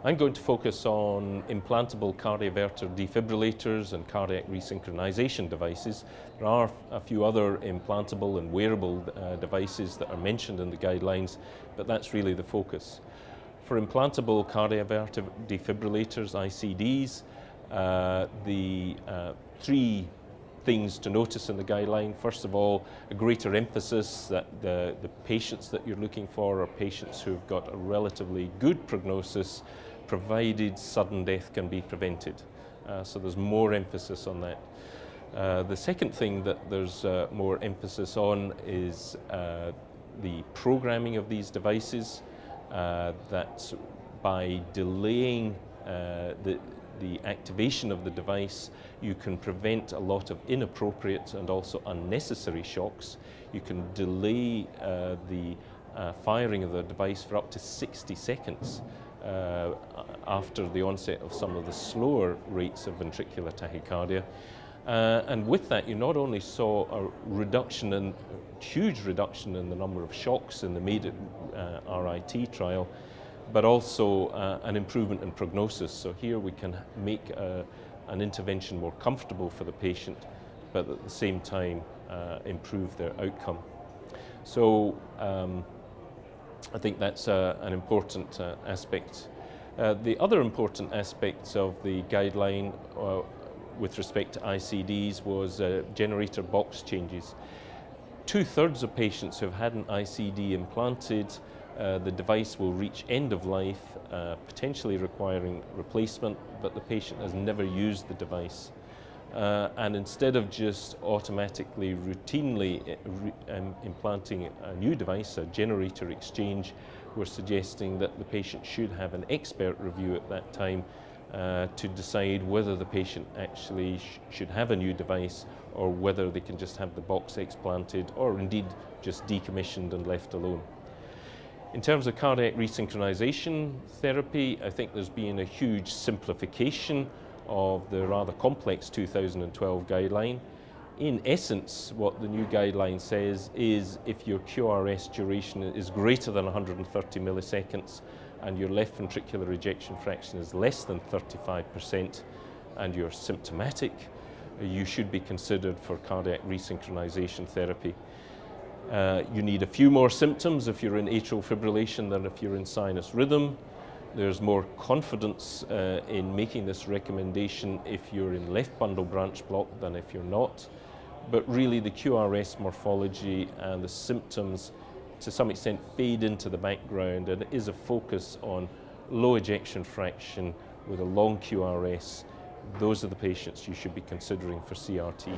I'm going to focus on implantable cardiovascular defibrillators and cardiac resynchronization devices. There are a few other implantable and wearable devices that are mentioned in the guidelines, but that's really the focus. For implantable cardiovascular defibrillators, ICDs, the three things to notice in the guideline. First of all, a greater emphasis that the patients that you're looking for are patients who've got a relatively good prognosis, provided sudden death can be prevented. So there's more emphasis on that. The second thing that there's more emphasis on is the programming of these devices, that by delaying the activation of the device, you can prevent a lot of inappropriate and also unnecessary shocks. You can delay the firing of the device for up to 60 seconds after the onset of some of the slower rates of ventricular tachycardia. And with that, you not only saw a huge reduction in the number of shocks in the MADE RIT trial, but also an improvement in prognosis. So here we can make an intervention more comfortable for the patient, but at the same time improve their outcome. So I think that's an important aspect. The other important aspects of the guideline with respect to ICDs was generator box changes. 2/3 of patients who have had an ICD implanted, the device will reach end of life, potentially requiring replacement, but the patient has never used the device. And instead of just automatically, routinely implanting a new device, a generator exchange, we're suggesting that the patient should have an expert review at that time to decide whether the patient actually should have a new device or whether they can just have the box explanted or indeed just decommissioned and left alone. In terms of cardiac resynchronization therapy, I think there's been a huge simplification of the rather complex 2012 guideline. In essence, what the new guideline says is if your QRS duration is greater than 130 milliseconds and your left ventricular ejection fraction is less than 35% and you're symptomatic, you should be considered for cardiac resynchronization therapy. You need a few more symptoms if you're in atrial fibrillation than if you're in sinus rhythm. There's more confidence in making this recommendation if you're in left bundle branch block than if you're not. But really the QRS morphology and the symptoms to some extent fade into the background, and it is a focus on low ejection fraction with a long QRS. Those are the patients you should be considering for CRT.